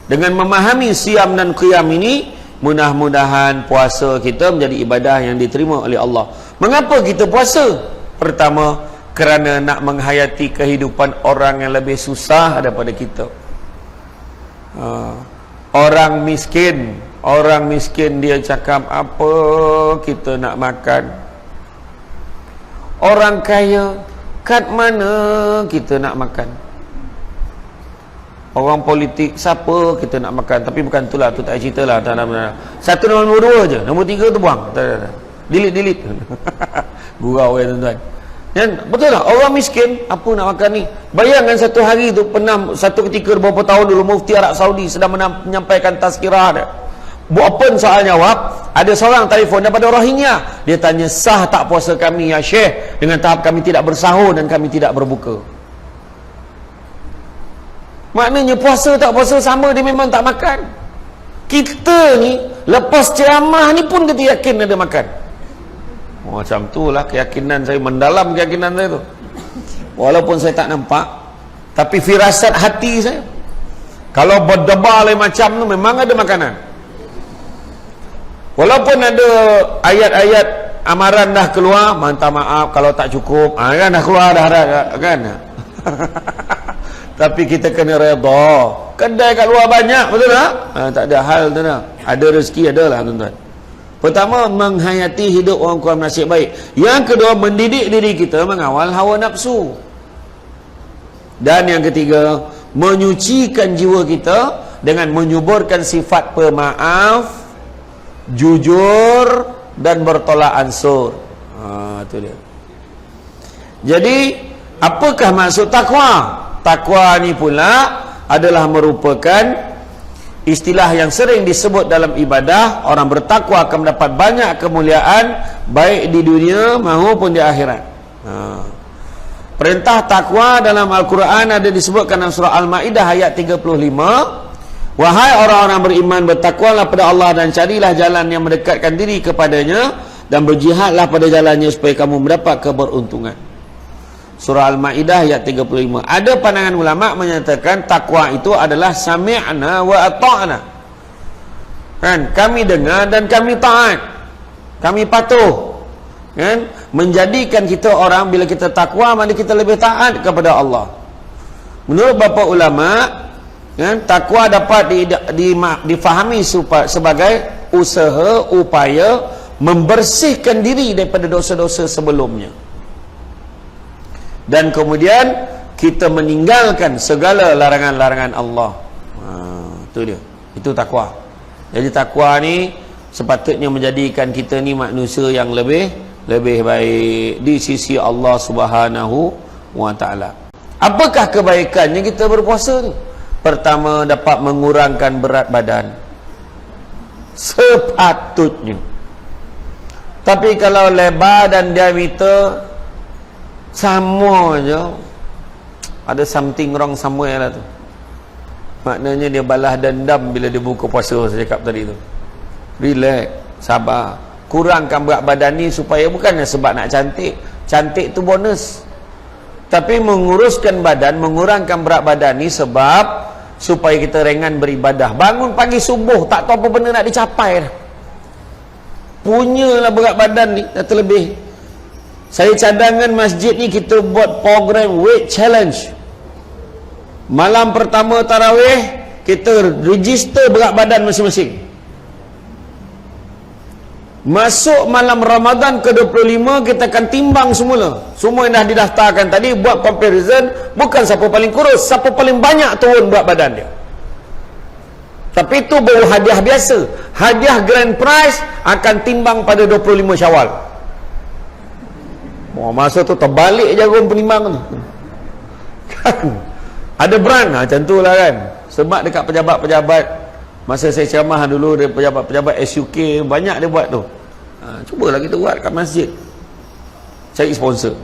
Dengan memahami siam dan qiyam ini, mudah-mudahan puasa kita menjadi ibadah yang diterima oleh Allah. Mengapa kita puasa? Pertama, kerana nak menghayati kehidupan orang yang lebih susah daripada kita. Orang miskin dia cakap, apa kita nak makan? Orang kaya, kat mana kita nak makan? Orang politik, siapa kita nak makan? Tapi bukan itulah, tu tak cerita lah. Satu nombor dua je, nombor tiga tu buang. Delete. Gurau ya tuan-tuan. Betul tak? Orang miskin, apa nak makan ni? Bayangkan satu hari tu, pernah satu ketika beberapa tahun dulu, Mufti Arab Saudi sedang menyampaikan tazkirah dia. Open soal jawab, ada seorang telefon daripada Rohingya. Dia tanya, sah tak puasa kami ya Syekh, dengan tahap kami tidak bersahur dan kami tidak berbuka? Maknanya puasa tak puasa sama, dia memang tak makan. Kita ni lepas ceramah ni pun kita yakin ada makan. Macam tu lah keyakinan saya, mendalam keyakinan saya tu. Walaupun saya tak nampak, tapi firasat hati saya, kalau berdebar lain macam tu, memang ada makanan. Walaupun ada ayat-ayat amaran dah keluar, minta maaf kalau tak cukup, kan dah keluar dah kan. Tapi kita kena redha. Kedai kat luar banyak, betul tak? Tak ada hal tu dah. Ada rezeki adalah tuan-tuan. Pertama, menghayati hidup orang kurang nasib baik. Yang kedua, mendidik diri kita mengawal hawa nafsu. Dan yang ketiga, menyucikan jiwa kita dengan menyuburkan sifat pemaaf, jujur dan bertolak ansur. Itu dia. Jadi, apakah maksud takwa? Takwa ni pula adalah merupakan istilah yang sering disebut dalam ibadah. Orang bertakwa akan mendapat banyak kemuliaan, baik di dunia maupun di akhirat. Perintah takwa dalam Al-Quran ada disebutkan dalam surah Al-Ma'idah ayat 35. Wahai orang-orang beriman, bertakwalah pada Allah dan carilah jalan yang mendekatkan diri kepadanya, dan berjihadlah pada jalannya supaya kamu mendapat keberuntungan. Surah Al-Ma'idah ayat 35. Ada pandangan ulama menyatakan takwa itu adalah sami'na wa ata'na. Kan? Kami dengar dan kami taat. Kami patuh. Kan? Menjadikan kita orang, bila kita takwa, maka kita lebih taat kepada Allah. Menurut bapa ulama, kan, takwa dapat difahami sebagai usaha, upaya membersihkan diri daripada dosa-dosa sebelumnya. Dan kemudian kita meninggalkan segala larangan-larangan Allah. Itu dia. Itu takwa. Jadi takwa ni sepatutnya menjadikan kita ni manusia yang lebih baik di sisi Allah Subhanahu wa taala. Apakah kebaikannya kita berpuasa ni? Pertama, dapat mengurangkan berat badan. Sepatutnya. Tapi kalau lebar dan diameter sama je, ada something wrong somewhere lah tu. Maknanya dia balas dendam bila dia buka puasa. Saya cakap tadi tu, relax, sabar, kurangkan berat badan ni supaya bukannya sebab nak cantik. Cantik tu bonus, tapi menguruskan badan, mengurangkan berat badan ni sebab supaya kita ringan beribadah. Bangun pagi subuh tak tahu apa benda nak dicapai dah, punyalah berat badan ni dah terlebih. Saya cadangan masjid ni kita buat program weight challenge. Malam pertama tarawih kita register berat badan masing-masing. Masuk malam Ramadan ke-25 kita akan timbang semula. Semua yang dah didaftarkan tadi, buat comparison, bukan siapa paling kurus, siapa paling banyak turun berat badan dia. Tapi itu baru hadiah biasa. Hadiah grand prize akan timbang pada 25 Syawal. Masa tu terbalik jarum penimbang tu kan. Ada brand macam tu lah kan. Sebab dekat pejabat-pejabat, masa saya ceramah dulu, dia pejabat-pejabat SUK banyak dia buat tu. Cubalah kita buat kat masjid, cari sponsor.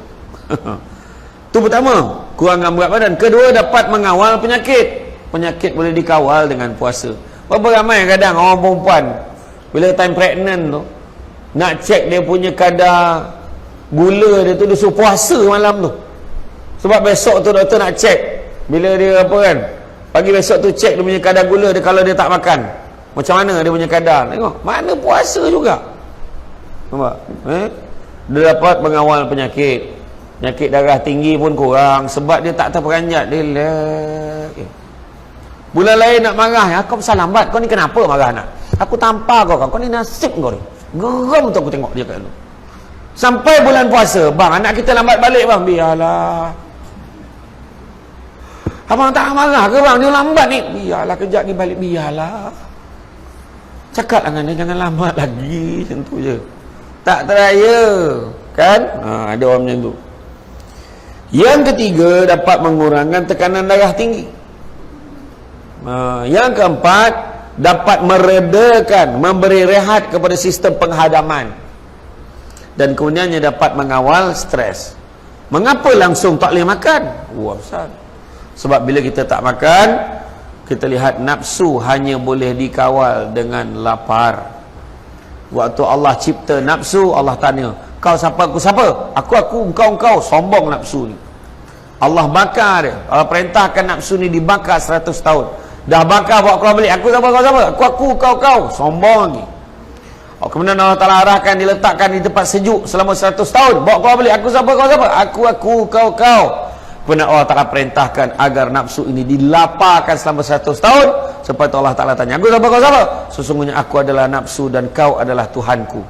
Tu pertama, kurangkan berat badan. Kedua, dapat mengawal penyakit. Penyakit boleh dikawal dengan puasa. Berapa ramai kadang orang perempuan bila time pregnant tu, nak cek dia punya kadar gula dia tu, dia suruh puasa malam tu. Sebab besok tu doktor nak cek bila dia apa kan, Pagi besok tu cek dia punya kadar gula dia kalau dia tak makan. Macam mana dia punya kadar? Tengok, mana puasa juga. Nampak? Dia dapat mengawal penyakit. Penyakit darah tinggi pun kurang sebab dia tak terperanjat. Dia bulan lain nak marah, kau pasal lambat, kau ni kenapa marah nak? Aku tampar kau ni nasib kau ni. Geram tu aku tengok dia kat tu. Sampai bulan puasa, bang, anak kita lambat balik bang. Biarlah. Abang tak marah ke bang, dia lambat ni? Biarlah, kejap ni balik, biarlah. Cakap dengan dia, jangan lambat lagi. Macam tu je. Tak teraya. Kan? Ada orang macam tu. Yang ketiga, dapat mengurangkan tekanan darah tinggi. Yang keempat, dapat meredakan, memberi rehat kepada sistem penghadaman. Dan kemudiannya dapat mengawal stres. Mengapa langsung tak boleh makan? Wah, besar. Sebab bila kita tak makan, kita lihat nafsu hanya boleh dikawal dengan lapar. Waktu Allah cipta nafsu, Allah tanya, kau siapa, aku siapa? Aku, engkau, sombong nafsu ni. Allah bakar dia. Allah perintahkan nafsu ni dibakar 100 tahun. Dah bakar, bawa keluar balik. Aku siapa, kau siapa? Aku, kau. Sombong lagi. Kemudian Allah Ta'ala arahkan, diletakkan di tempat sejuk selama 100 tahun. Bawa keluar balik. Aku siapa, kau siapa? Aku, kau. Kemudian Allah Ta'ala perintahkan agar nafsu ini dilaparkan selama 100 tahun. Supaya Allah Ta'ala tanya, aku siapa, kau siapa? Sesungguhnya aku adalah nafsu dan kau adalah Tuhanku.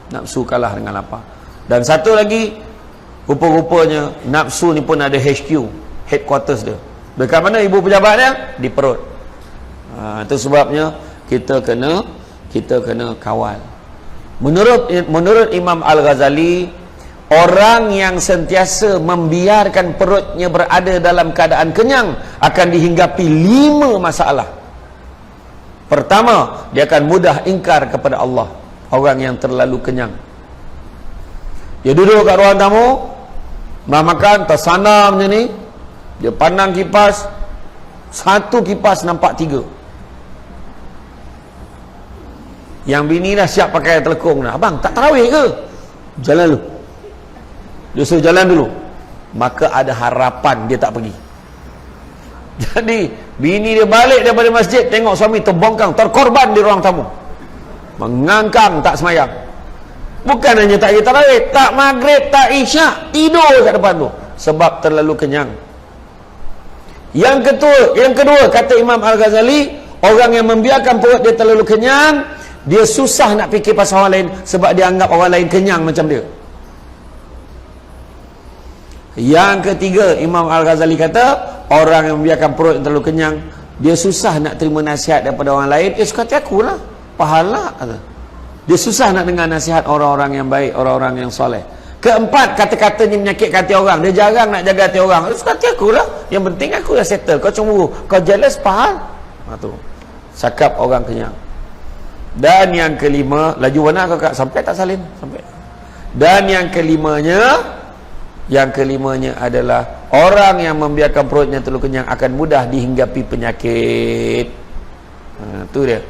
Nafsu kalah dengan lapar. Dan satu lagi, rupa-rupanya nafsu ni pun ada HQ, headquarters dia. Dekat mana ibu pejabatnya? Di perut. Itu sebabnya kita kena kawal. Menurut Imam Al-Ghazali, orang yang sentiasa membiarkan perutnya berada dalam keadaan kenyang akan dihinggapi 5 masalah. Pertama, dia akan mudah ingkar kepada Allah. Orang yang terlalu kenyang, dia duduk kat ruang tamu, makan tersanam macam ni, dia pandang kipas, satu kipas nampak 3. Yang bini dah siap pakai telekung dah. Abang, tak tarawih ke? Jalan dulu. Dia suruh jalan dulu. Maka ada harapan dia tak pergi. Jadi bini dia balik daripada masjid, tengok suami terbongkang, terkorban di ruang tamu, mengangkang, tak semayang. Bukan hanya tak tarawih, tak maghrib, tak isyak, tidur kat depan tu sebab terlalu kenyang. Yang kedua, kata Imam Al-Ghazali, orang yang membiarkan perut dia terlalu kenyang, dia susah nak fikir pasal orang lain sebab dia anggap orang lain kenyang macam dia. Yang ketiga, Imam Al-Ghazali kata, orang yang membiarkan perut yang terlalu kenyang, dia susah nak terima nasihat daripada orang lain. Dia suka hati aku lah, pahala kata. Dia susah nak dengar nasihat orang-orang yang baik, orang-orang yang soleh. Keempat, kata-katanya menyakitkan hati orang. Dia jarang nak jaga hati orang. Dia suka hati aku lah, yang penting aku dah settle. Kau cemburu, kau jealous, pahal. Tu cakap orang kenyang. Dan yang kelima, laju mana kakak? Sampai tak salin? Sampai. Dan yang kelimanya adalah orang yang membiarkan perutnya terlalu kenyang akan mudah dihinggapi penyakit. Tu dia.